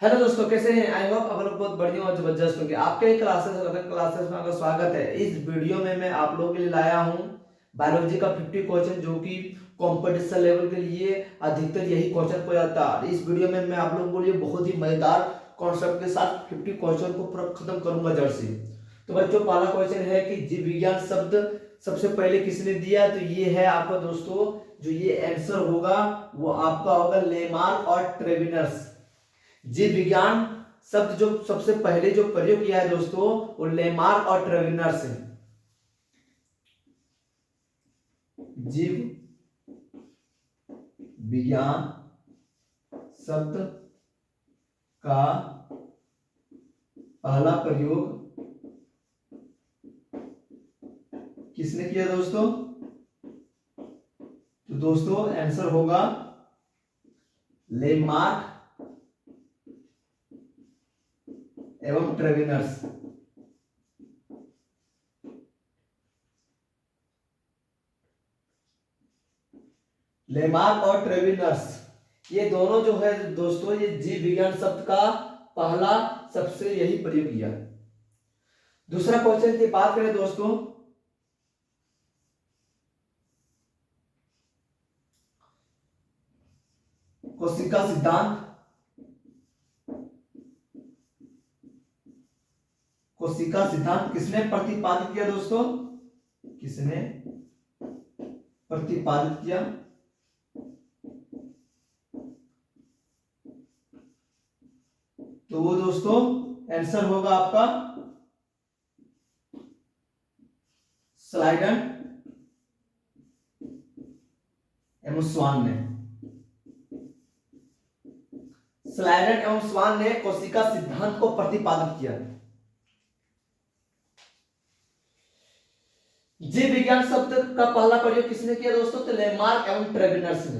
Hello दोस्तों, कैसे हैं? आई होप आप लोग बहुत बढ़िया और जबरदस्त होंगे। आपके क्लासेस 11 क्लासेस में आपका स्वागत है। इस वीडियो में मैं आप लोगों के लिए लाया हूं बायोलॉजी का 50 क्वेश्चन, जो कि कंपटीशन लेवल के लिए अधिकतर यही क्वेश्चन पूछा जाता है। इस वीडियो में मैं आप लोगों के लिए बहुत ही मजेदार कॉन्सेप्ट के साथ 50 क्वेश्चन को पूरा खत्म करूंगा जड़ से। तो बच्चों, पहला क्वेश्चन है कि जीव विज्ञान शब्द सबसे पहले किसने दिया? तो ये है आपका दोस्तों, जो ये आंसर होगा वो आपका होगा लेमार्क और ट्रेविनस। जीव विज्ञान शब्द जो सबसे पहले जो प्रयोग किया है दोस्तों, वो लेमार्क और ट्रेविनर से। जीव विज्ञान शब्द का पहला प्रयोग किसने किया दोस्तों? तो दोस्तों आंसर होगा लेमार्क एवं ट्रेविनर्स। लेमार्क और ट्रेविनर्स, ये दोनों जो है दोस्तों, ये जीव विज्ञान शब्द का पहला सबसे यही प्रयोग किया। दूसरा क्वेश्चन की बात करें दोस्तों, कोशिका सिद्धांत। कोशिका सिद्धांत किसने प्रतिपादित किया दोस्तों? किसने प्रतिपादित किया? तो वो दोस्तों आंसर होगा आपका स्लाइडन एवं स्वान ने। स्लाइडन एवं स्वान ने कोशिका सिद्धांत को प्रतिपादित किया। जीव विज्ञान शब्द का पहला प्रयोग किसने किया दोस्तों? तो लेमार्क एवं ट्रेविनर्स ने।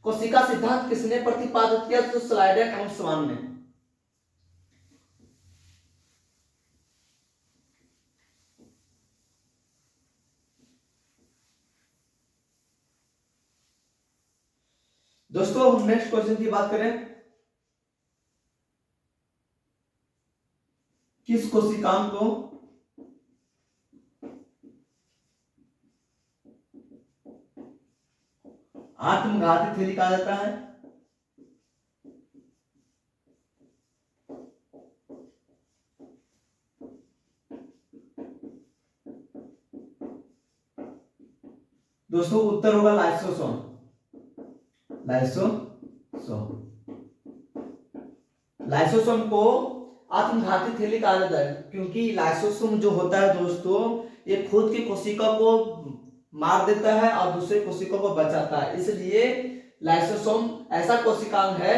कोशिका सिद्धांत किसने प्रतिपादित किया? तो स्लाइडन एवं स्वान ने। दोस्तों हम नेक्स्ट क्वेश्चन की बात करें, किस कोशिकांग को आत्मघाती थैली कहा जाता है? दोस्तों उत्तर होगा लाइसोसोम। लाइसोसोम। लाइसोसोम को आत्मघाती थैली कहा जाता है, क्योंकि लाइसोसोम जो होता है दोस्तों, ये खुद की कोशिका को मार देता है और दूसरे कोशिका को बचाता है। इसलिए लाइसोसोम ऐसा कोशिकांग है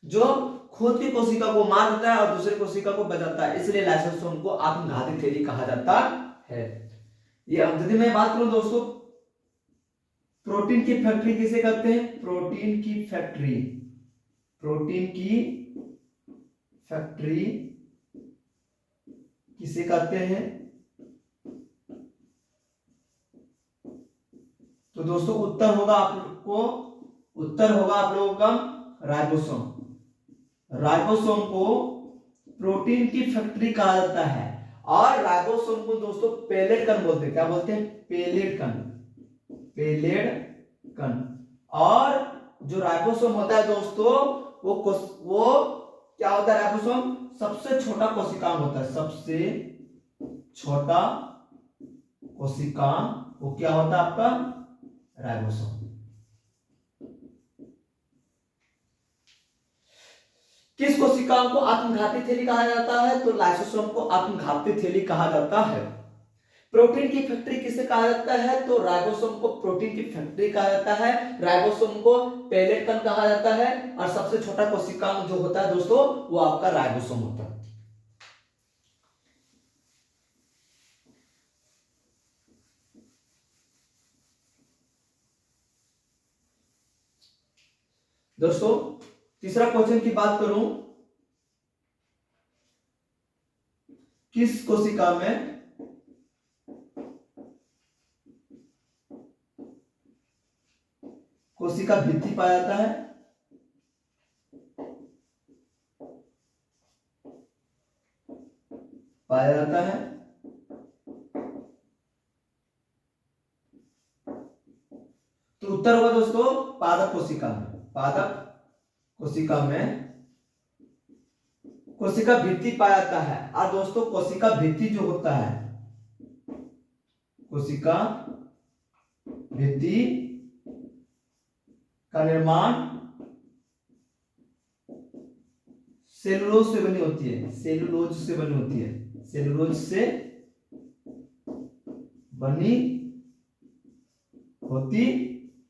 जो खुद की कोशिका को मार देता है और दूसरे कोशिका को बचाता है। इसलिए लाइसोसोम को आत्मघाती थैली कहा जाता है। ये यदि मैं बात करूं दोस्तों, प्रोटीन की फैक्ट्री किसे कहते हैं? प्रोटीन की फैक्ट्री। प्रोटीन की फैक्ट्री किसे कहते हैं? तो दोस्तों उत्तर होगा आप लोगों का राइबोसोम। राइबोसोम को प्रोटीन की फैक्ट्री कहा जाता है। और राइबोसोम को दोस्तों पेलेट कण बोलते हैं। क्या बोलते हैं? पेलेट कण। पेलेट कण। और जो राइबोसोम होता है दोस्तों, वो क्या होता है? राइबोसोम सबसे छोटा कोशिकांग होता है। सबसे छोटा कोशिकांग वो क्या होता है? आपका राइबोसोम। किस कोशिकाओं को आत्मघाती थैली कहा जाता है? तो लाइसोसोम को आत्मघाती थैली कहा जाता है। प्रोटीन की फैक्ट्री किसे कहा जाता है? तो राइबोसोम को प्रोटीन की फैक्ट्री कहा जाता है। राइबोसोम को पेलेट कण कहा जाता है। और सबसे छोटा कोशिकांग जो होता है दोस्तों, वो आपका राइबोसोम होता है। दोस्तों तीसरा क्वेश्चन की बात करूं, किस कोशिका में कोशिका भित्ति पाया जाता है? पाया जाता है। तो उत्तर होगा दोस्तों पादप कोशिका में। पादप कोशिका में कोशिका भित्ति पाया जाता है। और दोस्तों कोशिका भित्ति जो होता है, कोशिका भित्ति का निर्माण सेलुलोज से बनी होती है। सेलुलोज से बनी होती है। सेलुलोज से बनी होती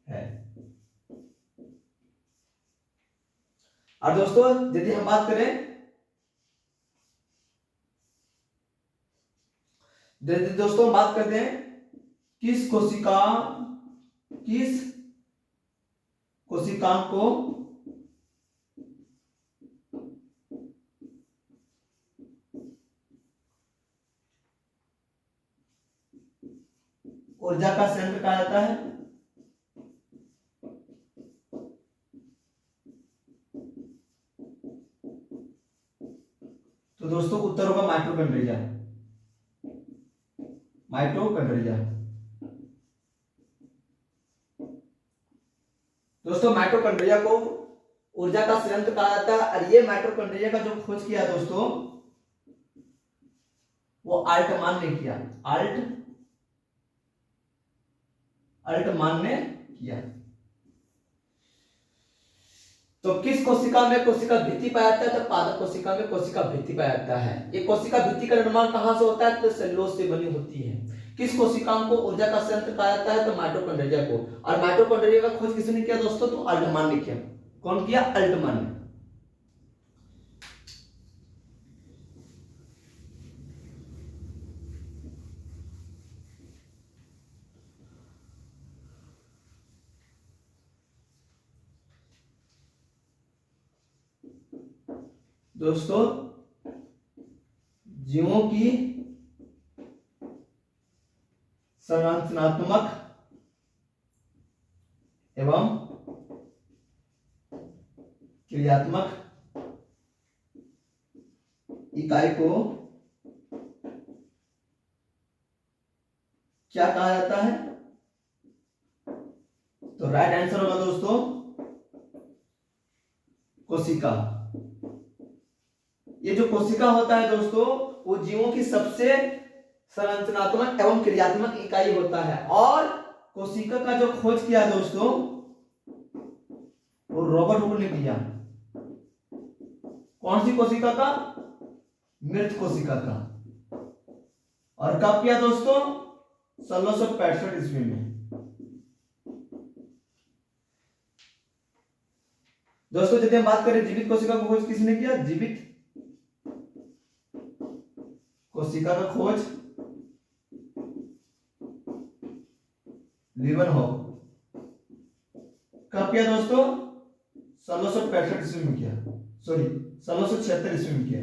है। और दोस्तों यदि हम बात करें, यदि दोस्तों बात करते हैं किस कोशिका को ऊर्जा का संयंत्र कहा जाता है, तो दोस्तों उत्तर होगा माइटोकॉन्ड्रिया। माइटोकॉन्ड्रिया दोस्तों, माइटोकॉन्ड्रिया को ऊर्जा का संयंत्र कहा जाता है। और ये माइटोकॉन्ड्रिया का जो खोज किया दोस्तों, वो अल्टमान ने किया। अल्टमान ने किया। तो किस कोशिका में कोशिका भित्ति पाया जाता है? तो पादप कोशिका में कोशिका भित्ति पाया जाता है। ये कोशिका भित्ति का निर्माण कहां से होता है? तो सेलुलोज से बनी होती है। किस कोशिकाओं को ऊर्जा का संयंत्र कहा जाता है? तो माइटोकॉन्ड्रिया को। और माइटोकॉन्ड्रिया का खोज किसने किया दोस्तों? तो अल्टमान ने किया। कौन किया? अल्टमान ने। दोस्तों जीवों की संरचनात्मक एवं क्रियात्मक इकाई को क्या कहा जाता है? तो राइट आंसर होगा दोस्तों कोशिका। ये जो कोशिका होता है दोस्तों, वो जीवों की सबसे संरचनात्मक एवं क्रियात्मक इकाई होता है। और कोशिका का जो खोज किया दोस्तों, वो रॉबर्ट हुक ने किया। कौन सी कोशिका का? मृत कोशिका का। और कब किया दोस्तों? 1665 ईस्वी में। दोस्तों यदि हम बात करें जीवित कोशिका का खोज किसने किया? जीवित कोशिका का खोज लीवनहॉक। कब किया दोस्तों? 1665 ईस्वी में किया। सॉरी 1676 ईस्वी में किया।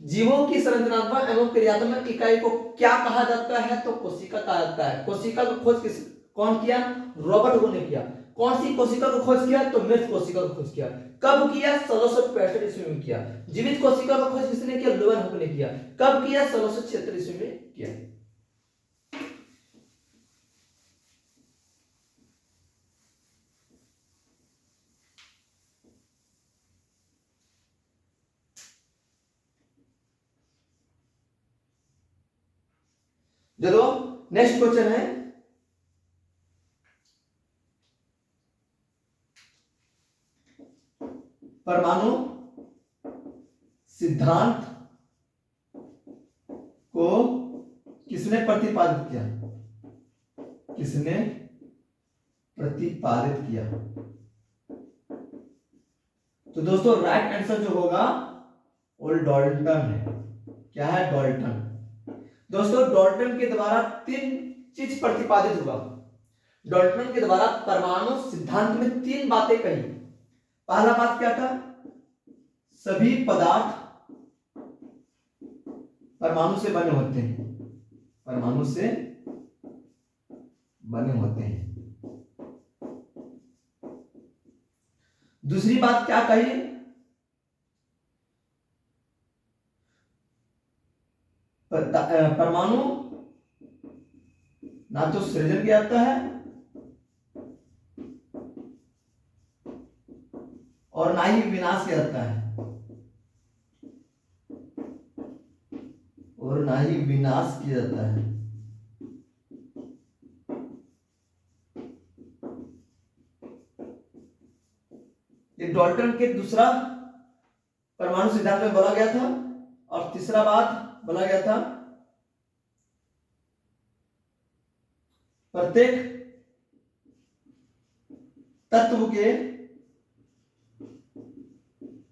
जीवों की संरचनात्मक एवं क्रियात्मक इकाई को क्या कहा जाता है? तो कोशिका कहा जाता है। कोशिका का खोज कौन किया? रॉबर्ट हुक ने किया। कौन सी कोशिका को खोज किया? तो मृत कोशिका को खोज किया। कब किया? 1665 ईस्वी में किया। जीवित कोशिका का खोज किसने किया? लीवनहॉक ने किया। कब किया? 1676 ईस्वी में किया। चलो नेक्स्ट क्वेश्चन है, परमाणु सिद्धांत को किसने प्रतिपादित किया? किसने प्रतिपादित किया? तो दोस्तों राइट आंसर जो होगा वो डाल्टन है। क्या है? डाल्टन। दोस्तों डाल्टन के द्वारा 3 चीज प्रतिपादित हुआ। डाल्टन के द्वारा परमाणु सिद्धांत में 3 बातें कही। पहला बात क्या था? सभी पदार्थ परमाणु से बने होते हैं। परमाणु से बने होते हैं। दूसरी बात क्या कही? परमाणु ना तो सृजन किया जाता है और ना ही विनाश किया जाता है, और ना ही विनाश किया जाता है। ये डाल्टन के दूसरा परमाणु सिद्धांत में बोला गया था। और तीसरा बात बोला गया था, प्रत्येक तत्व के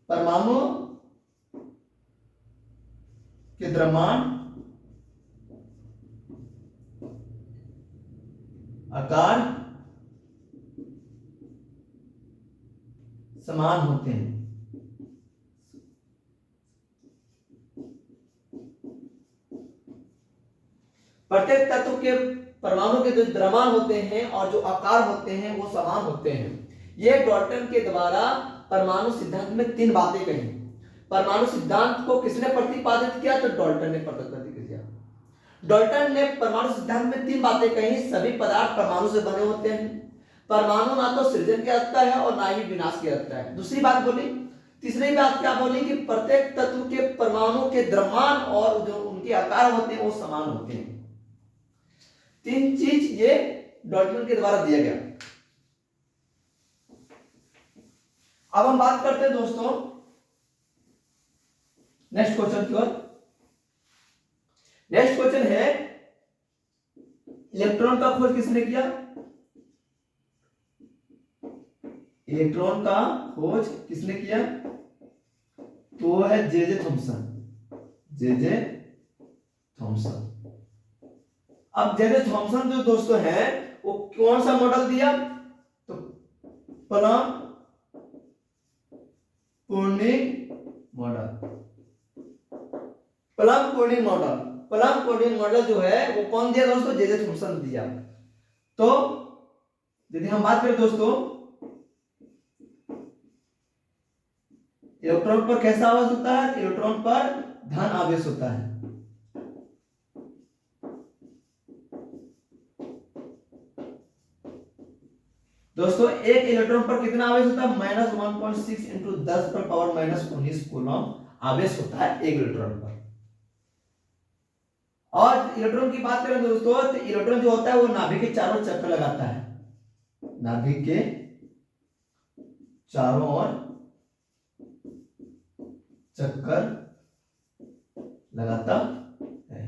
परमाणु के द्रव्यमान, आकार समान होते हैं। प्रत्येक तत्व के परमाणु के जो द्रव्यमान होते हैं और जो आकार होते हैं वो समान होते हैं। ये डाल्टन के द्वारा परमाणु सिद्धांत में तीन बातें कही। परमाणु सिद्धांत को किसने प्रतिपादित किया? तो डाल्टन ने प्रतिपादित किया। डाल्टन ने परमाणु सिद्धांत में तीन बातें कही। सभी पदार्थ परमाणु से बने होते हैं, परमाणु ना तो सृजन किया जाता है और ना ही विनाश किया जाता है। दूसरी बात बोली, तीसरी बात क्या बोली कि प्रत्येक तत्व के परमाणु के द्रव्यमान और जो उनके आकार होते हैं वो समान होते हैं। तीन चीज ये डाल्टन के द्वारा दिया गया। अब हम बात करते हैं दोस्तों नेक्स्ट क्वेश्चन की ओर। नेक्स्ट क्वेश्चन है, इलेक्ट्रॉन का खोज किसने किया? इलेक्ट्रॉन का खोज किसने किया? तो वो है जे थॉमसन। J Thomson. अब जे थॉमसन जो दोस्तों है वो कौन सा मॉडल दिया? तो plum pudding model. Plum pudding model, plum pudding model जो है वो कौन दिया दोस्तों? जे थॉमसन दिया। तो यदि हम बात करें दोस्तों इलेक्ट्रॉन पर कैसा आवेश होता है? इलेक्ट्रॉन पर धन आवेश होता है। दोस्तों एक इलेक्ट्रॉन पर कितना आवेश होता है? -1.6 इंटू 10 पर पावर -19 कूलम आवेश होता है एक इलेक्ट्रॉन पर। और इलेक्ट्रॉन की बात करें दोस्तों तो इलेक्ट्रॉन जो होता है वो नाभिक के चारों चक्कर लगाता है। नाभिक के चारों ओर चक्कर लगाता है।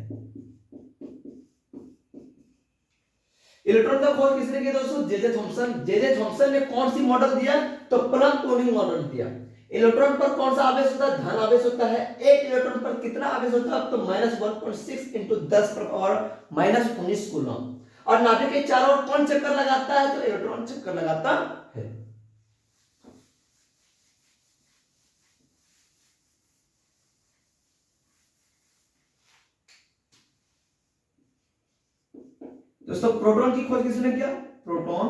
इलेक्ट्रॉन का खोज किसने किया दोस्तों? J Thomson. जे थॉमसन ने कौन सी मॉडल दिया? तो प्लम पूर्णिम मॉडल दिया। इलेक्ट्रॉन पर कौन सा आवेश होता है? धन आवेश होता है। एक इलेक्ट्रॉन पर कितना आवेश होता है? तो -1.6 इंटू 10 पर पावर -19 कूलम। और नाभिक के चारों ओर कौन चक्कर लगाता है? तो इलेक्ट्रॉन चक्कर लगाता है। दोस्तों प्रोटॉन की खोज किसने किया? प्रोटॉन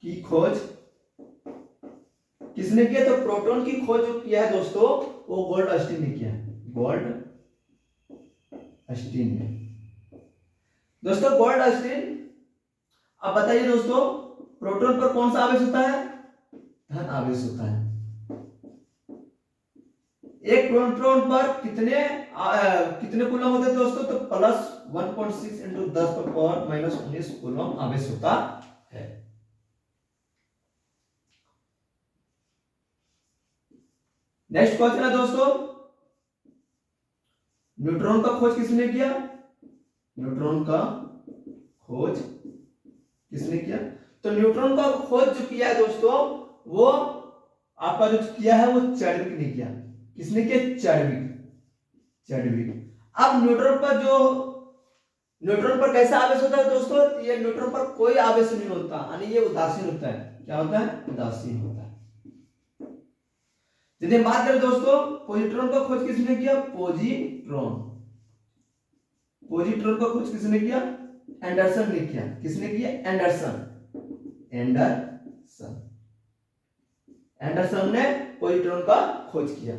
की खोज किसने किया? तो प्रोटॉन की खोज जो किया है दोस्तों वो गोल्डस्टीन ने किया। गोल्डस्टीन ने। दोस्तों गोल्डस्टीन, अब बताइए दोस्तों प्रोटॉन पर कौन सा आवेश होता है? धन आवेश होता है। एक प्रोटॉन पर कितने कूलम होते हैं दोस्तों? तो +1.6 इंटू 10 पर पावर -19 कूलम आवेश होता है। नेक्स्ट क्वेश्चन है दोस्तों, न्यूट्रॉन का खोज किसने किया? न्यूट्रॉन का खोज किसने किया? तो न्यूट्रॉन का खोज जो किया है दोस्तों वो आपका जो किया है वो चैडविक ने किया। किसने किया? चैडविक। अब न्यूट्रॉन पर कैसा आवेश होता है दोस्तों? ये न्यूट्रॉन पर कोई आवेश नहीं होता, यानी ये उदासीन होता है। क्या होता है? उदासीन होता है। यदि हम बात करें दोस्तों पॉजिट्रॉन का खोज किसने किया? पॉजिट्रॉन का खोज किसने किया? एंडरसन ने किया। किसने किया? एंडरसन ने पॉजिट्रॉन का खोज किया।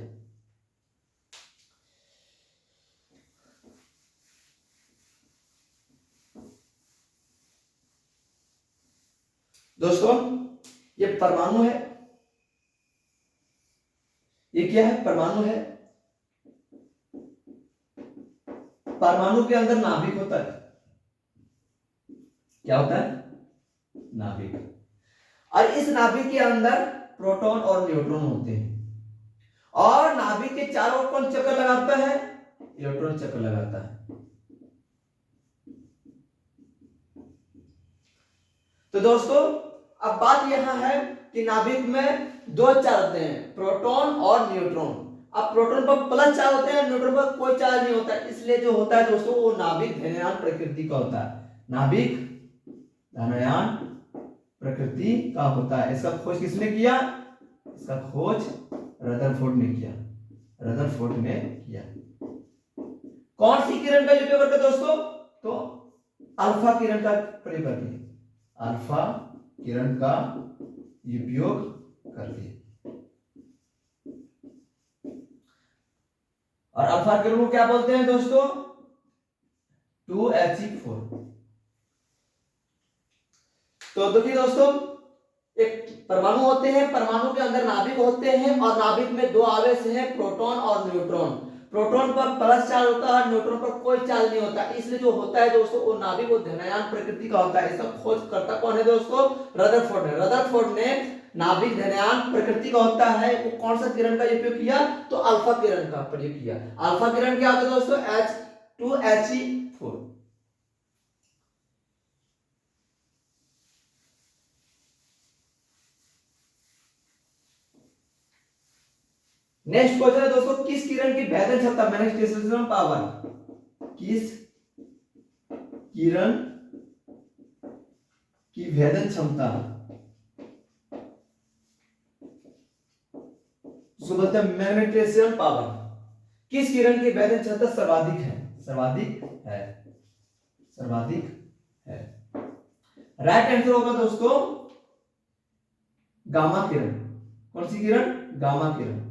दोस्तों ये परमाणु है, ये क्या है? परमाणु है। परमाणु के अंदर नाभिक होता है। क्या होता है? नाभिक। और इस नाभिक के अंदर प्रोटॉन और न्यूट्रॉन होते हैं। और नाभिक के चारों ओर कौन चक्कर लगाता है? इलेक्ट्रॉन चक्कर लगाता है। तो दोस्तों अब बात यहां है कि नाभिक में दो चार्ज होते हैं, प्रोटॉन और न्यूट्रॉन। अब प्रोटॉन पर प्लस चार्ज होते हैं, न्यूट्रॉन पर कोई चार्ज नहीं होता, इसलिए जो होता है दोस्तों वो नाभिक धनायन प्रकृति का होता है। नाभिक धनायन प्रकृति का होता है। इसका खोज किसने किया? इसका खोज रदरफोर्ड ने किया। रदरफोर्ड ने किया। कौन सी किरण का उपयोग करके दोस्तों? तो अल्फा किरण का प्रयोग करके, अल्फा किरण का उपयोग करके। और अल्फा किरण को क्या बोलते हैं दोस्तों? 2He4। तो देखिए दोस्तों एक परमाणु होते हैं, परमाणु के अंदर नाभिक होते हैं और नाभिक में दो आवेश हैं, प्रोटॉन और न्यूट्रॉन। प्रोटॉन पर प्लस चार्ज होता है, न्यूट्रॉन पर कोई चार्ज नहीं होता, इसलिए जो होता है दोस्तों वो नाभिक वो धनायन प्रकृति का होता है। इसका खोजकर्ता कौन है दोस्तों? रदरफोर्ड ने। रदरफोर्ड ने नाभिक धनायन प्रकृति का होता है, वो कौन सा किरण का उपयोग किया? तो अल्फा किरण का प्रयोग किया। अल्फा किरण क्या होता है दोस्तों? H2He4। नेक्स्ट क्वेश्चन है दोस्तों, किस किरण की भेदन क्षमता मैग्नेटाइजेशन पावर? किस किरण की भेदन क्षमता, उसको बोलते हैं मैग्नेटाइजेशन पावर, किस किरण की भेदन क्षमता सर्वाधिक है? सर्वाधिक है, सर्वाधिक है। राइट आंसर होगा दोस्तों गामा किरण। कौन सी किरण? गामा किरण।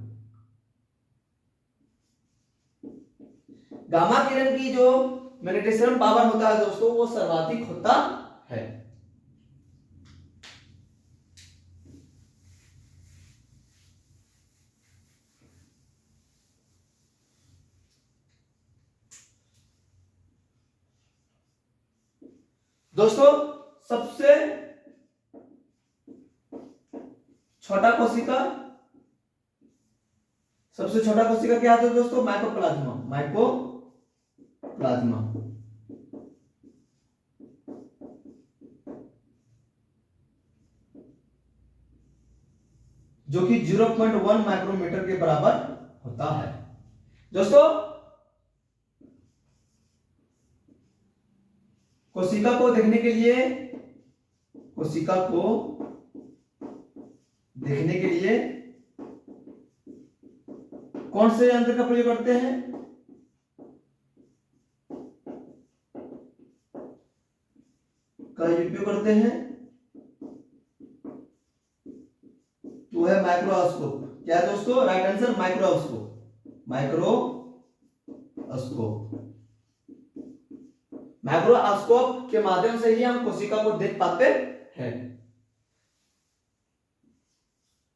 गामा किरण की जो मैग्नेटाइजेशन पावर होता है दोस्तों वो सर्वाधिक होता है। दोस्तों सबसे छोटा कोशिका, सबसे छोटा कोशिका क्या आता है दोस्तों? माइकोप्लाज्मा। माइकोप्लाज्मा जो कि 0.1 माइक्रोमीटर के बराबर होता है। दोस्तों कोशिका को देखने के लिए, कोशिका को देखने के लिए कौन से यंत्र का प्रयोग करते हैं? का उपयोग करते हैं तो है माइक्रोस्कोप। क्या है दोस्तों? Right answer microscope. Microscope, microscope के माध्यम से ही हम कोशिका को देख पाते हैं।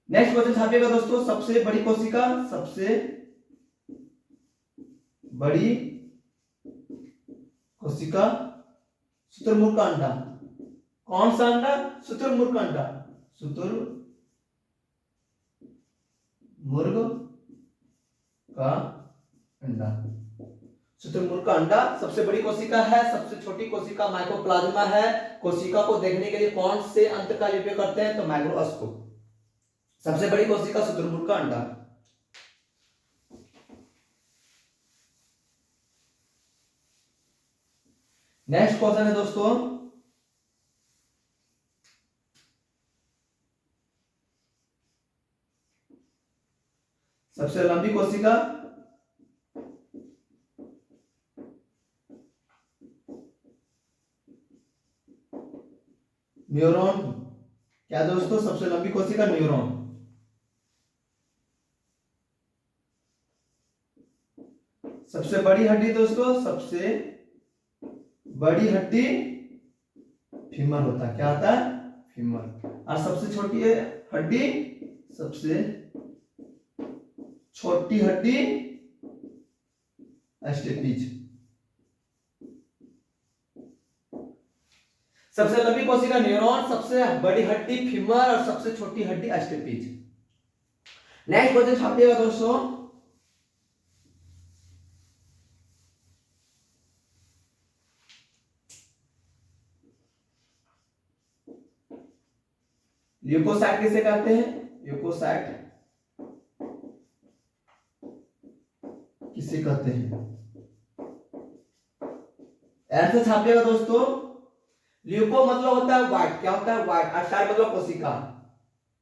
नेक्स्ट क्वेश्चन छापिएगा दोस्तों, सबसे बड़ी कोशिका, सबसे बड़ी कोशिका शुतुरमुर्ग का अंडा। कौन सा अंडा? शुतुरमुर्ग का अंडा। शुतुरमुर्ग का अंडा। शुतुरमुर्ग का अंडा सबसे बड़ी कोशिका है। सबसे छोटी कोशिका माइकोप्लाज्मा है। कोशिका को देखने के लिए कौन से यंत्र का उपयोग करते हैं? तो माइक्रोस्कोप। सबसे बड़ी कोशिका शुतुरमुर्ग का अंडा। नेक्स्ट क्वेश्चन है दोस्तों, सबसे लंबी कोशिका, न्यूरॉन। क्या दोस्तों? सबसे लंबी कोशिका न्यूरॉन। सबसे बड़ी हड्डी दोस्तों, सबसे बड़ी हड्डी फीमर होता है। क्या होता है? फीमर। और सबसे छोटी है हड्डी, सबसे छोटी हड्डी स्टेपीज। सबसे लंबी कोशिका न्यूरॉन, सबसे बड़ी हड्डी फीमर और सबसे छोटी हड्डी स्टेपीज। नेक्स्ट क्वेश्चन छापिएगा दोस्तों। ल्यूकोसाइट किसे कहते हैं? ल्यूकोसाइट किसे कहते हैं? आंसर छापिएगा दोस्तों। ल्यूको मतलब होता है व्हाइट, क्या होता है? व्हाइट। और साइट मतलब कोशिका,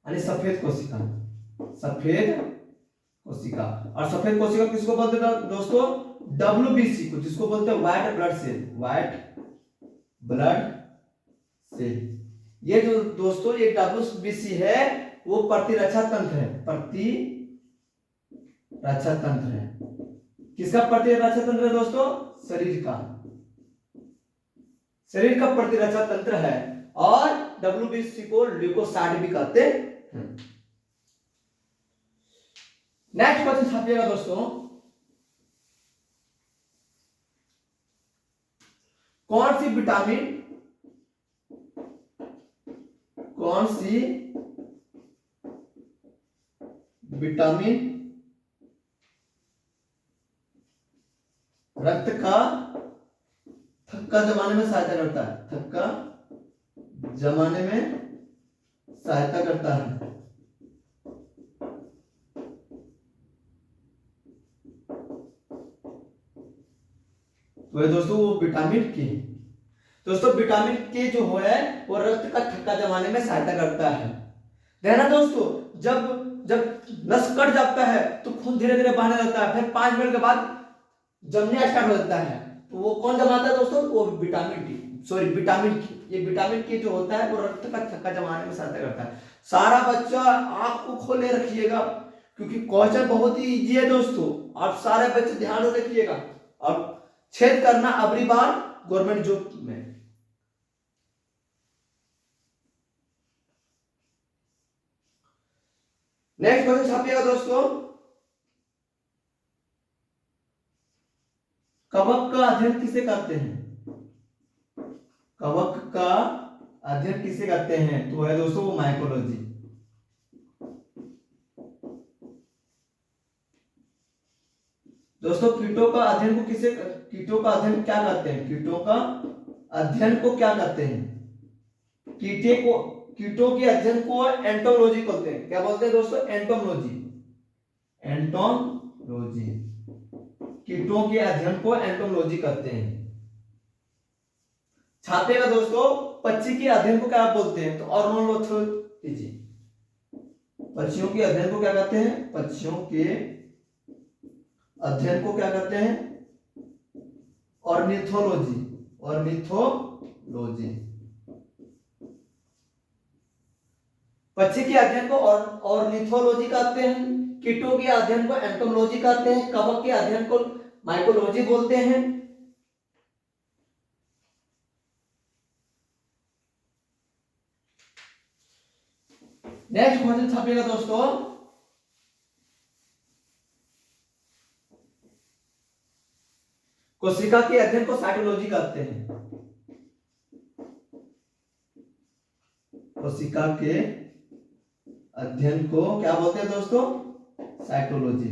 यानी सफेद कोशिका, सफेद कोशिका। और सफेद कोशिका किसको बोलते हैं दोस्तों? WBC को, जिसको बोलते हैं white blood cell, white blood cell. ये जो दोस्तों ये WBC है वो प्रतिरक्षा तंत्र है, प्रतिरक्षा तंत्र है। किसका प्रतिरक्षा तंत्र है दोस्तों? शरीर का, शरीर का प्रतिरक्षा तंत्र है। और WBC को ल्यूकोसाइट भी कहते हैं। नेक्स्ट क्वेश्चन छापिएगा दोस्तों। कौन सी विटामिन रक्त का थक्का जमाने में सहायता करता है? थक्का जमाने में सहायता करता है। तो ये दोस्तों वो विटामिन के। दोस्तों विटामिन के जो है वो रक्त का थक्का जमाने में सहायता करता है। ध्यान दोस्तों, जब नस कट जाता है तो खून धीरे धीरे बहने लगता है, फिर 5 मिनट के बाद जमने स्टार्ट हो जाता है। तो वो कौन जमाता है दोस्तों? वो विटामिन के। ये विटामिन के जो होता है वो रक्त का थक्का जमाने में सहायता करता है। सारा बच्चा आंख को खोले रखिएगा, क्योंकि क्वेश्चन बहुत ही इजी है दोस्तों। आप सारे बच्चे ध्यान से रखिएगा और छेद करना अगली बार गवर्नमेंट जॉब में। नेक्स्ट क्वेश्चन छापिएगा दोस्तों। कवक का अध्ययन किसे कहते हैं? कवक का अध्ययन किसे कहते हैं? तो है दोस्तों वो माइकोलॉजी। दोस्तों कीटों का अध्ययन को कीटों का अध्ययन क्या कहते हैं? कीटों का अध्ययन को क्या कहते हैं? कीटों के अध्ययन को एंटोमोलॉजी बोलते हैं। क्या बोलते हैं दोस्तों? एंटोमोलॉजी। कीटों के अध्ययन को एंटोमोलॉजी कहते हैं। छापेगा दोस्तों, पक्षी के अध्ययन को क्या बोलते हैं? तो ऑर्निथोलॉजी। पक्षियों के अध्ययन को क्या कहते हैं? पक्षियों के अध्ययन को क्या कहते हैं? ऑर्निथोलॉजी। पक्षी के अध्ययन को ऑर्निथोलॉजी कहते हैं, कीटों के अध्ययन को एंटोमोलॉजी कहते हैं, कवक के अध्ययन को माइकोलॉजी बोलते हैं। नेक्स्ट क्वेश्चन छापिएगा दोस्तों। कोशिका के अध्ययन को साइटोलॉजी कहते हैं। कोशिका के अध्ययन को क्या बोलते हैं दोस्तों? साइटोलॉजी।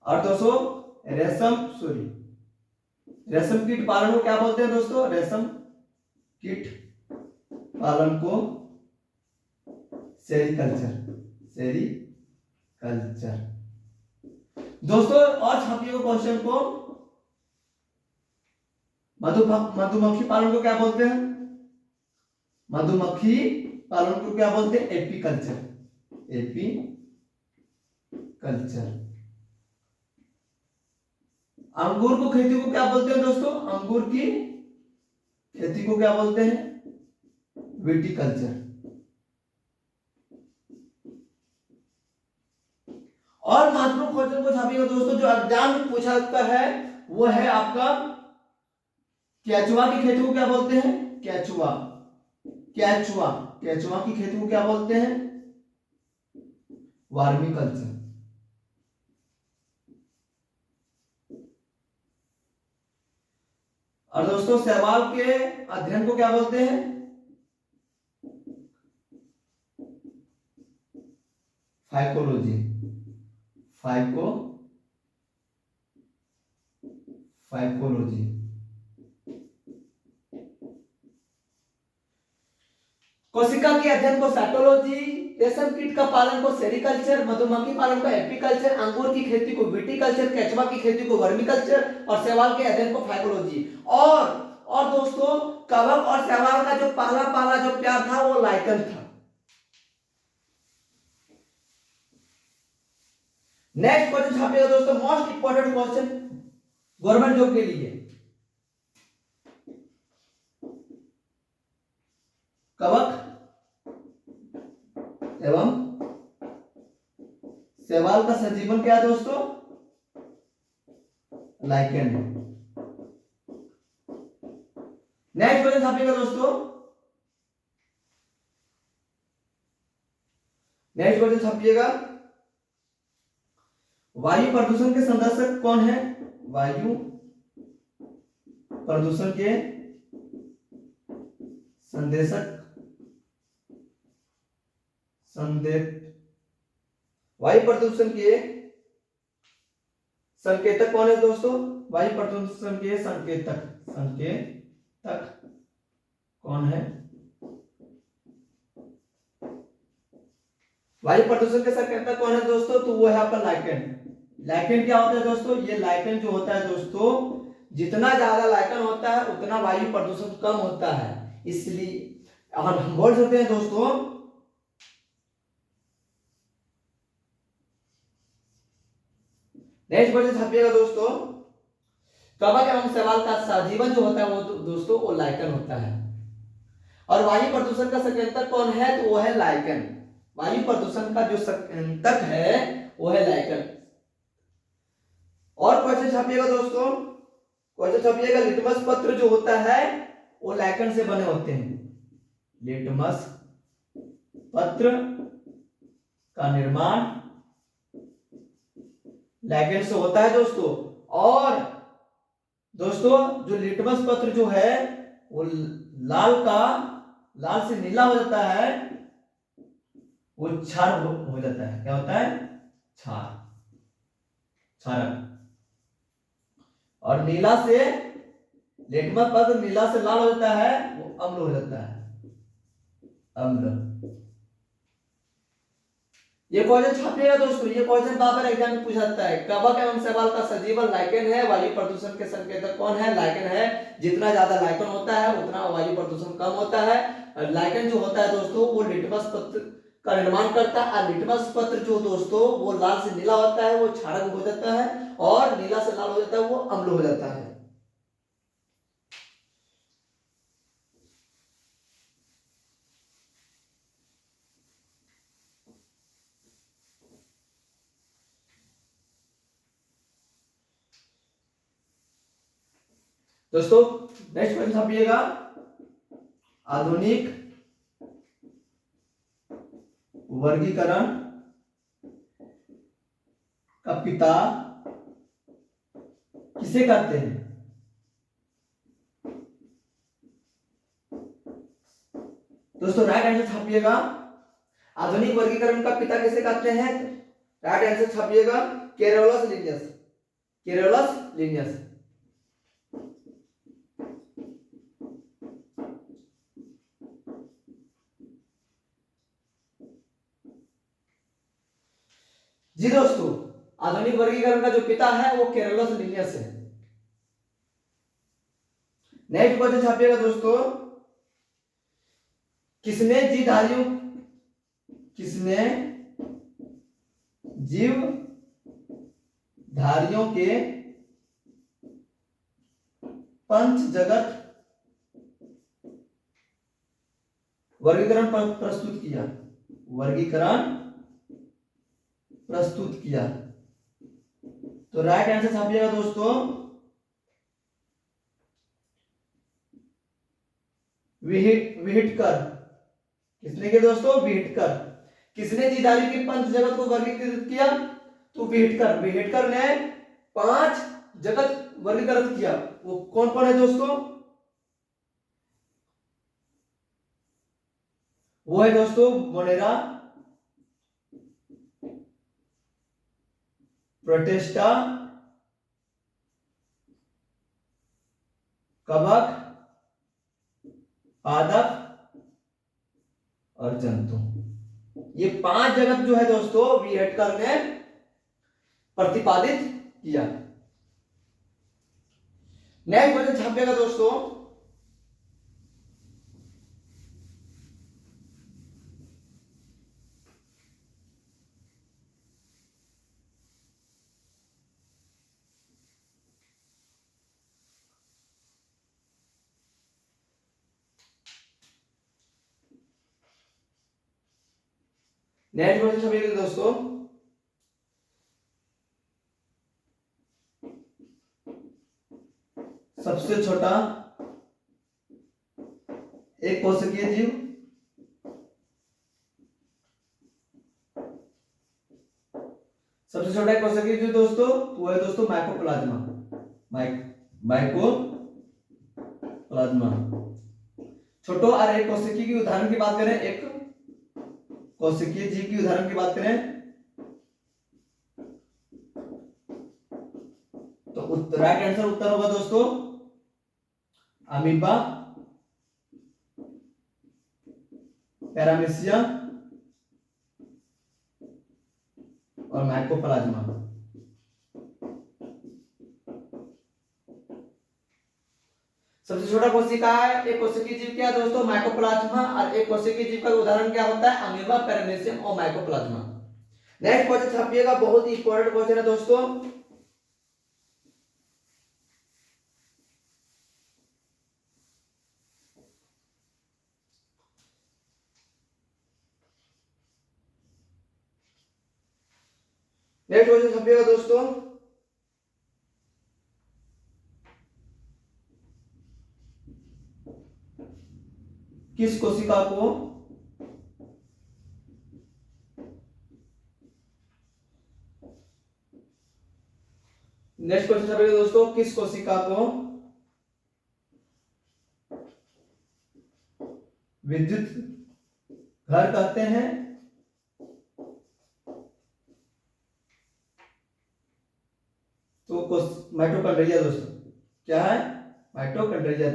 और दोस्तों रेशम कीट पालन को क्या बोलते हैं दोस्तों? रेशम कीट पालन को सेरीकल्चर। दोस्तों और छापिए क्वेश्चन को, मधुमक्खी पालन को क्या बोलते हैं? मधुमक्खी पालन को क्या बोलते हैं? एपीकल्चर। अंगूर को खेती को क्या बोलते हैं दोस्तों? अंगूर की खेती को क्या बोलते हैं? विटीकल्चर। और महत्वपूर्ण क्वेश्चन को छापिएगा दोस्तों, जो एग्जाम में पूछा जाता है वो है आपका केचुआ की खेती को क्या बोलते हैं? केचुआ। केचुआ केचुआ की खेती को क्या बोलते हैं? Vermi culture. और दोस्तों शैवाल के अध्ययन को क्या बोलते हैं? फाइकोलॉजी। फाइकोलॉजी। कोशिका के अध्ययन को साइटोलॉजी, रेशम कीट का पालन को सेरिकल्चर, मधुमक्खी पालन को एपीकल्चर, अंगूर की खेती को विटीकल्चर, केचुआ की खेती को वर्मीकल्चर और शैवाल के अध्ययन को फाइकोलॉजी। और दोस्तों कवक और शैवाल का जो पहला जो प्यार था वो लाइकन था। नेक्स्ट क्वेश्चन छापिएगा दोस्तों, most important question government job के लिए। कवक एवं शैवाल का सजीवन क्या है दोस्तों? लाइकेन। नेक्स्ट क्वेश्चन छापिएगा दोस्तों, नेक्स्ट क्वेश्चन छापिएगा, वायु प्रदूषण के संदर्शक कौन है? वायु प्रदूषण के संदेशक वायु प्रदूषण के संकेतक कौन है दोस्तों? वायु प्रदूषण के संकेतक कौन है? वायु प्रदूषण के संकेतक कौन है दोस्तों? तो वो है आपका लाइकेन। लाइकेन क्या होता है दोस्तों? ये लाइकेन जो होता है दोस्तों, जितना ज्यादा लाइकेन होता है उतना वायु प्रदूषण कम होता है। इसलिए हम बोल सकते हैं दोस्तों, नेक्स्ट क्वेश्चन छापिएगा दोस्तों, कवक एवं शैवाल का सजीवन जो होता है वो दोस्तों वो लाइकेन होता है। और वायु प्रदूषण का संकेतक कौन है? तो वो है लाइकेन। वायु प्रदूषण का जो संकेतक है वो है लाइकेन। और क्वेश्चन छापिएगा दोस्तों, क्वेश्चन छापिएगा, लिटमस पत्र जो होता है वो लाइकेन से बने होते हैं। लिटमस पत्र का निर्माण लाइकेन से होता है दोस्तों। और दोस्तों जो लिटमस पत्र जो है वो लाल से नीला हो जाता है, वो क्षार हो जाता है। क्या होता है? क्षारक। और नीला से लिटमस पत्र नीला से लाल हो जाता है, वो अम्ल हो जाता है, अम्ल। ये क्वेश्चन छापिएगा दोस्तों, ये क्वेश्चन बार-बार एग्जाम में पूछा जाता है। कवक एवं शैवाल का सजीवन लाइकेन है। वायु प्रदूषण के संकेतक कौन है? लाइकेन है। जितना ज्यादा लाइकेन होता है उतना वायु प्रदूषण कम होता है। लाइकेन जो होता है दोस्तों वो लिटमस पत्र का निर्माण करता है। और लिटमस पत्र जो दोस्तों वो लाल से नीला होता है, वो क्षारक हो जाता है, और नीला से लाल हो जाता है वो अम्ल हो जाता है। दोस्तों नेक्स्ट क्वेश्चन छापिएगा, आधुनिक वर्गीकरण का पिता किसे कहते हैं? दोस्तों राइट आंसर छापिएगा, आधुनिक वर्गीकरण का पिता किसे कहते हैं? राइट आंसर छापिएगा, केरोलस लिनियस। Carolus Linnaeus. जी दोस्तों, आधुनिक वर्गीकरण का जो पिता है वो केरोलस लिनियस है। नेक्स्ट क्वेश्चन छापिएगा दोस्तों, किसने जीवधारियों के पंच जगत वर्गीकरण प्रस्तुत किया? तो राइट आंसर छापिएगा दोस्तों, विहिटकर। किसने किया दोस्तों? विहिटकर। किसने जीदारी की पंच जगत को वर्गीकृत किया? तो विहिटकर। विहिटकर ने 5 जगत वर्गीकृत किया। वो कौन कौन है दोस्तों? वो है दोस्तों मोनेरा, प्रोटेस्टा, कवक, पादप और जंतु। ये 5 जगत जो है दोस्तों विहिटकर ने प्रतिपादित किया। नेक्स्ट क्वेश्चन छापिएगा दोस्तों, नेक्स्ट क्वेश्चन छापिएगा दोस्तों, सबसे छोटा एक कोशिकीय जीव, सबसे छोटा एक कोशिकीय जीव दोस्तों वो है दोस्तों माइकोप्लाज्मा। माइकोप्लाज्मा। छोटो और एक कोशिकीय की उदाहरण की बात करें, एक कोशिकीय जीव की उदाहरण की बात करें तो राइट आंसर उत्तर होगा दोस्तों अमीबा, पैरामीशिया और माइकोप्लाज्मा। सबसे छोटा कोशिका है एक कोशिकीय जीव क्या है दोस्तों? माइकोप्लाज्मा। और एक कोशिकीय जीव का उदाहरण क्या होता है? अमीबा, पैरामीशियम और माइकोप्लाज्मा। नेक्स्ट क्वेश्चन छापिएगा, बहुत ही इंपॉर्टेंट क्वेश्चन है दोस्तों। नेक्स्ट क्वेश्चन छापिएगा दोस्तों, किस कोशिका को नेक्स्ट क्वेश्चन छापिएगा दोस्तों, किस कोशिका को विद्युत घर कहते हैं? तो माइटोकॉन्ड्रिया दोस्तों। क्या है? Mitochondria.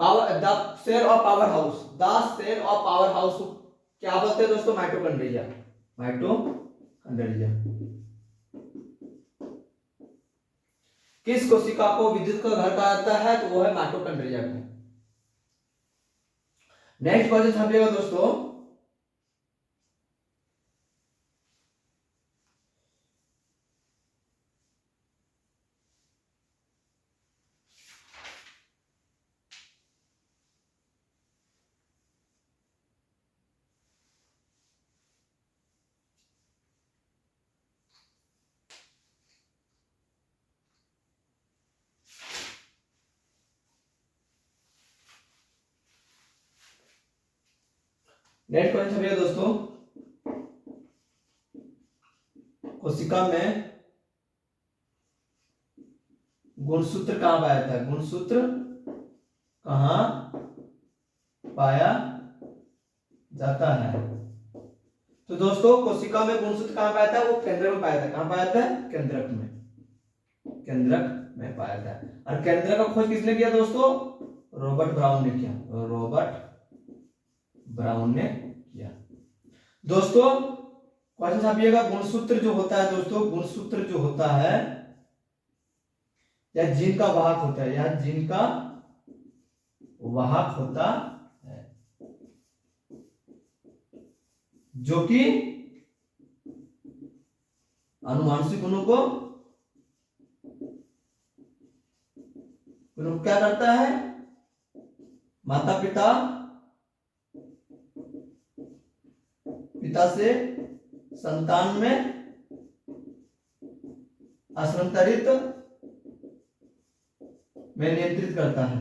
Power the cell of powerhouse, the cell of powerhouse क्या बोलते हैं दोस्तों? माइटोकॉन्ड्रिया। माइटोकॉन्ड्रिया। किस कोशिका को विद्युत का घर कहा जाता है? तो वो है माइटोकॉन्ड्रिया को। नेक्स्ट क्वेश्चन छापिएगा दोस्तों, नेक्स्ट क्वेश्चन छापिएगा दोस्तों, कोशिका में गुणसूत्र कहां पाया जाता है? गुणसूत्र कहां पाया जाता है? तो दोस्तों कोशिका में गुणसूत्र कहां पाया जाता है? वो केंद्रक में पाया जाता है। कहां पाया जाता है? केंद्रक में। केंद्रक में पाया जाता है। और केंद्रक का खोज किसने किया दोस्तों? रॉबर्ट ब्राउन ने किया। रॉबर्ट ब्राउन ने किया। दोस्तों क्वेश्चन छापिएगा, गुणसूत्र जो होता है दोस्तों, गुणसूत्र जो होता है या जीन का वाहक होता है, या जीन का वाहक होता है जो कि अनुवांशिक गुणों को क्या करता है? माता पिता से संतान में स्थानांतरित में नियंत्रित करता है।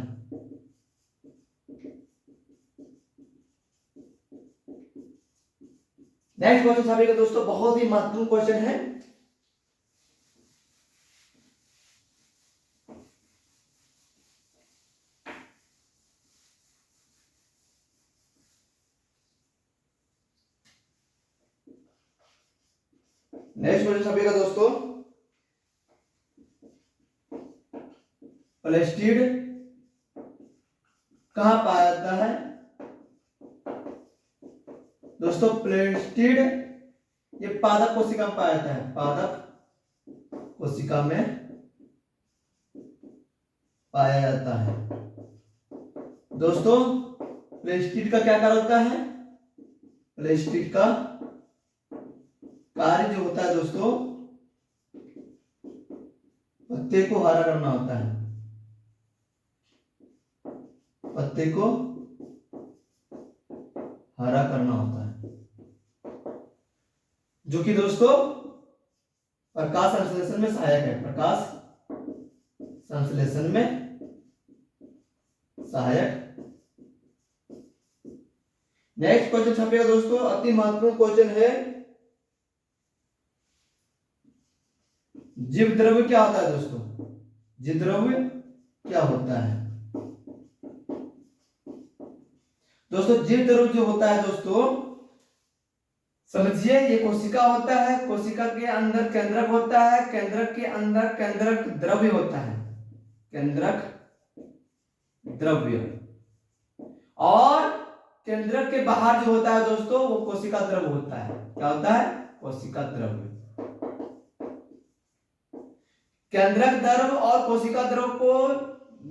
नेक्स्ट क्वेश्चन छापिएगा दोस्तों, बहुत ही महत्वपूर्ण क्वेश्चन है। नेक्स्ट क्वेश्चन छापिएगा दोस्तों, प्लेस्टिड कहां पाया जाता है? दोस्तों प्लेस्टिड ये पादप कोशिका में पाया जाता है, पादप कोशिका में पाया जाता है। दोस्तों प्लेस्टिड का क्या कार्य होता है? प्लेस्टिड का कार्य जो होता है दोस्तों, पत्ते को हरा करना होता है, पत्ते को हरा करना होता है, जो कि दोस्तों प्रकाश संश्लेषण में सहायक है, प्रकाश संश्लेषण में सहायक। नेक्स्ट क्वेश्चन छपेगा दोस्तों, अति महत्वपूर्ण क्वेश्चन है, जीव द्रव्य क्या होता है दोस्तों? जीव द्रव्य क्या होता है दोस्तों? जीव द्रव्य जो होता है दोस्तों, समझिए ये कोशिका होता है, कोशिका के अंदर केंद्रक होता है, केंद्रक के अंदर केंद्रक द्रव्य होता है, केंद्रक द्रव्य, और केंद्रक के बाहर जो होता है दोस्तों वो कोशिका द्रव्य होता है। क्या होता है? कोशिका द्रव्य। केंद्रक द्रव्य और कोशिका द्रव्य को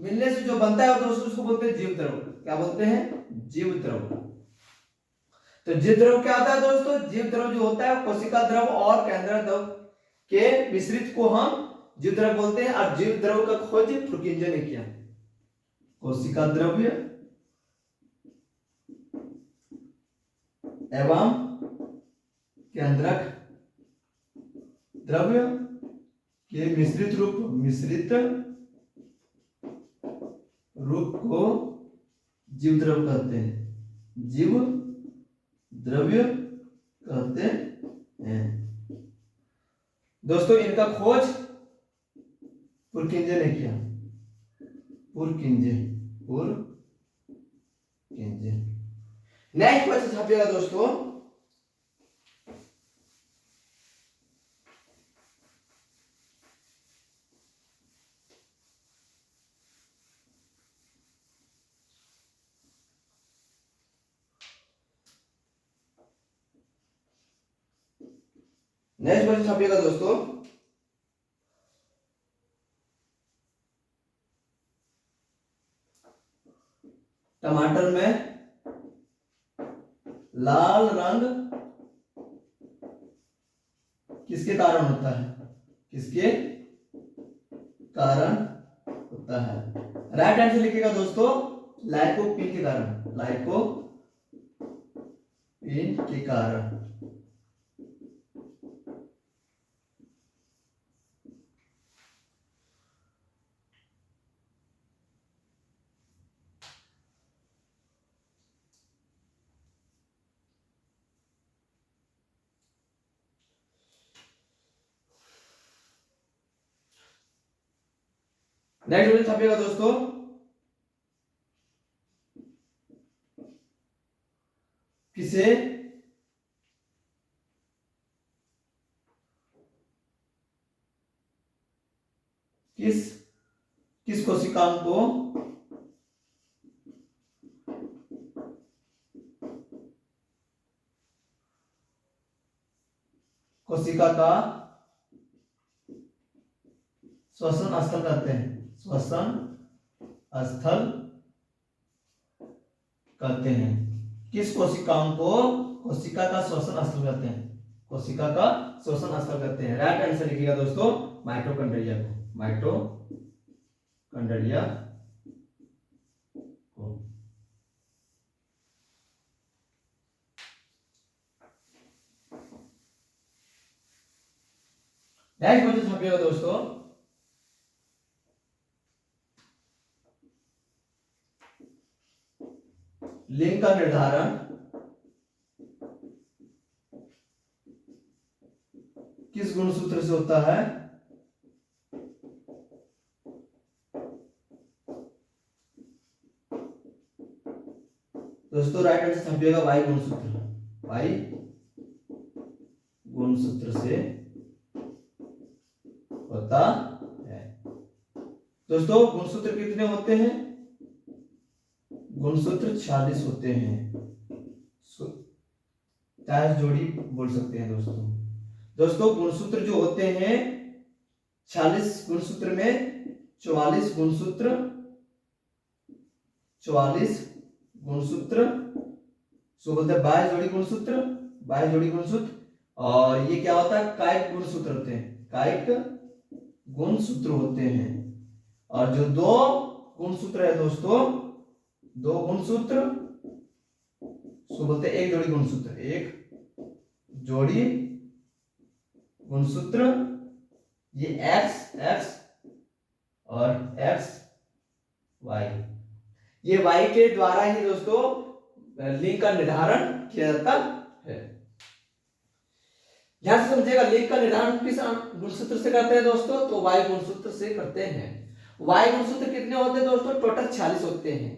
मिलने से जो बनता है दोस्तों उसको बोलते हैं जीव द्रव्य। क्या बोलते हैं? जीव द्रव्य। तो जीव द्रव्य क्या होता है दोस्तों? जीव द्रव्य जो होता है कोशिका द्रव्य और केंद्रक द्रव्य के मिश्रित को हम जीव द्रव्य बोलते हैं। और जीव द्रव्य का खोज प्रुकिंजन ने किया। कोशिका द्रव्य एवं केंद्रक द्रव्य के मिश्रित रूप को जीव द्रव्य कहते हैं, जीव द्रव्य कहते हैं। दोस्तों इनका खोज पुरकिंजे ने किया, पुरकिंजे। नेक्स्ट क्वेश्चन छापिएगा दोस्तों, नेक्स्ट क्वेश्चन छापिएगा दोस्तों, टमाटर में लाल रंग किसके कारण होता है? किसके कारण होता है? राइट आंसर लिखिएगा दोस्तों, लाइकोपीन के कारण, लाइकोपीन के कारण। नेक्स्ट क्वेश्चन छापिएगा दोस्तों, किसे किस कोशिकाओं को कोशिका का श्वसन स्थल कहते हैं? श्वसन स्थल कहते हैं। किस कोशिकाओं को कोशिका का श्वसन स्थल कहते हैं? कोशिका का श्वसन स्थल कहते हैं। राइट आंसर लिखिएगा दोस्तों, माइटोकॉन्ड्रिया को, माइटोकॉन्ड्रिया को। नेक्स्ट क्वेश्चन छापिएगा दोस्तों, लिंग का निर्धारण किस गुणसूत्र से होता है? दोस्तों राइट आंसर छपिएगा वाई गुणसूत्र, वाई गुणसूत्र से होता है। दोस्तों गुणसूत्र कितने होते हैं? गुणसूत्र 46 होते हैं, 40 जोड़ी बोल सकते हैं दोस्तों। दोस्तों गुणसूत्र जो होते हैं 46 गुणसूत्र में 44 गुणसूत्र, 44 गुणसूत्र सो बोलते हैं 22 जोड़ी गुणसूत्र, 22 जोड़ी गुणसूत्र। और ये क्या होता है? कायिक गुणसूत्र होते हैं, कायिक गुणसूत्र होते हैं। और जो दो गुणसूत्र है दोस्तों, दो गुणसूत्र सो बोलते हैं एक जोड़ी गुणसूत्र, एक जोड़ी गुणसूत्र। ये एक्स एक्स और एक्स वाई, ये वाई के द्वारा ही दोस्तों लिंग का निर्धारण किया जाता है। ध्यान से समझिएगा, लिंग का निर्धारण किस गुणसूत्र से करते हैं दोस्तों? तो वाई गुणसूत्र से करते हैं। वाई गुणसूत्र कितने होते हैं दोस्तों? टोटल 46 होते हैं।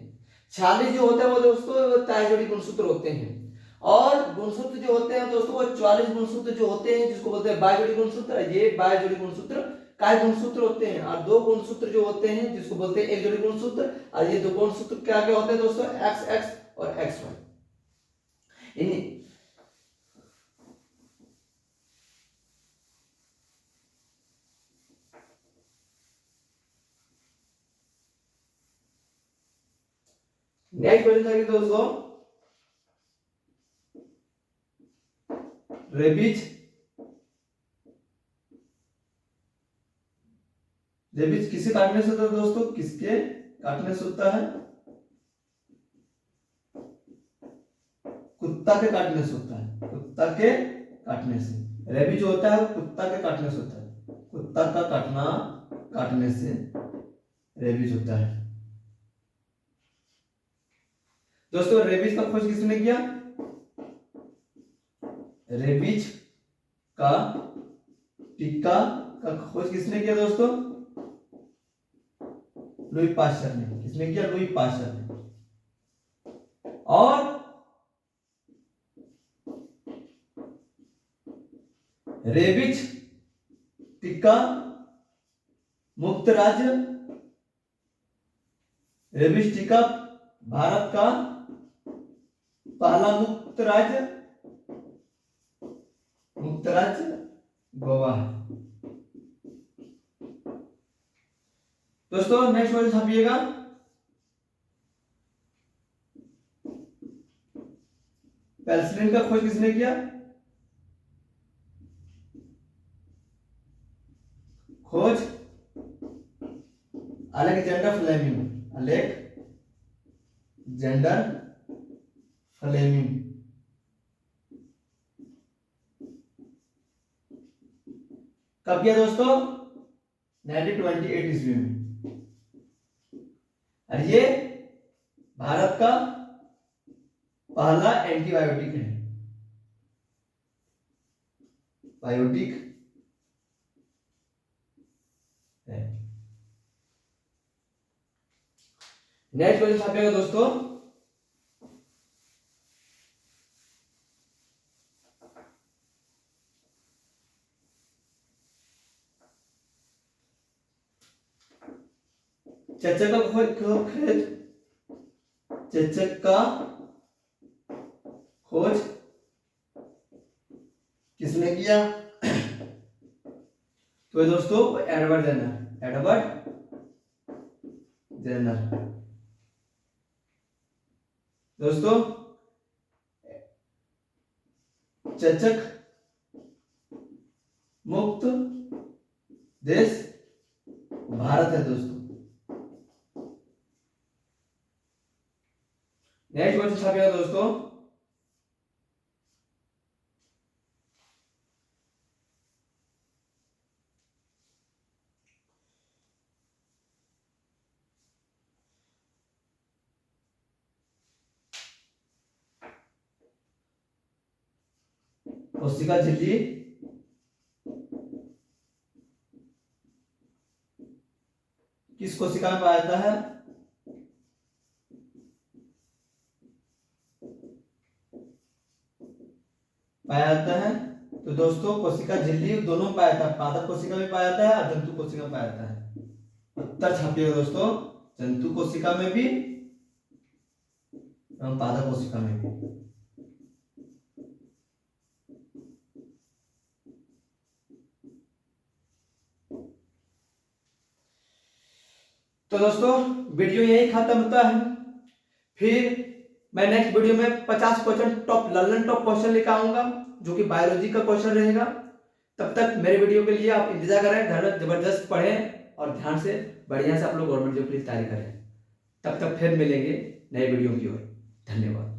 46 जो होते हैं वो दोस्तों 23 जोड़ी गुणसूत्र होते हैं। और गुणसूत्र जो होते हैं दोस्तों वो 44 गुणसूत्र जो होते हैं जिसको बोलते हैं 22 जोड़ी गुणसूत्र, ये 22 जोड़ी गुणसूत्र काय गुणसूत्र होते हैं। और दो गुणसूत्र जो होते हैं जिसको बोलते हैं एक जोड़ी गुणसूत्र, और ये दो गुणसूत्र क्या क्या होते हैं दोस्तों? एक्स एक्स और एक्स वाई। नेक्स्ट क्वेश्चन था कि दोस्तों रेबीज, रेबीज किसे काटने से होता है दोस्तों? किसके काटने से होता है? कुत्ता के काटने से होता है, कुत्ता के काटने से। रेबीज जो होता है वो कुत्ता के काटने से होता है, कुत्ता का काटना, काटने से रेबीज होता है। दोस्तों रेबीज का खोज किसने किया? रेबीज का टीका का खोज किसने किया दोस्तों? लुई पाश्चर ने। किसने किया? लुई पाश्चर ने। और रेबीज टीका मुक्त राज्य, रेबीज टीका भारत का पहला मुक्त राज्य, मुक्त राज्य गोवा है। दोस्तों नेक्स्ट क्वेश्चन छापिएगा, पेनिसिलिन का खोज किसने किया? खोज अलेक्जेंडर फ्लेमिंग, अलेक्जेंडर फ्लेमिंग। कब किया दोस्तों? 1928 ईस्वी में। और ये भारत का पहला एंटीबायोटिक है, बायोटिक है। नेक्स्ट क्वेश्चन छापिएगा दोस्तों, चेचक का खोज, चेचक का खोज किसने किया? तो दोस्तों एडवर्ड जेनर, एडवर्ड जेनर। दोस्तों चेचक मुक्त देश भारत है दोस्तों। नेक्स्ट क्वेश्चन छापिएगा दोस्तों, कोशिका झिल्ली किस कोशिका में पाया जाता है? पाया जाता है। तो दोस्तों कोशिका झिल्ली दोनों में पाया जाता है, पादप कोशिका में पाया जाता है और जंतु कोशिका में पाया जाता है। उत्तर छापिएगा दोस्तों, जंतु कोशिका में भी एवं पादप कोशिका में भी। तो दोस्तों वीडियो यही खत्म होता है। फिर मैं नेक्स्ट वीडियो में 50 question top learning top question लेकर आऊंगा जो कि बायोलॉजी का क्वेश्चन रहेगा। तब तक मेरे वीडियो के लिए आप इंतजार करें, घर में जबरदस्त पढ़ें और ध्यान से बढ़िया से आप लोग गवर्नमेंट जॉब के लिए तैयारी करें। तब तक फिर मिलेंगे नए वीडियो की ओर। धन्यवाद।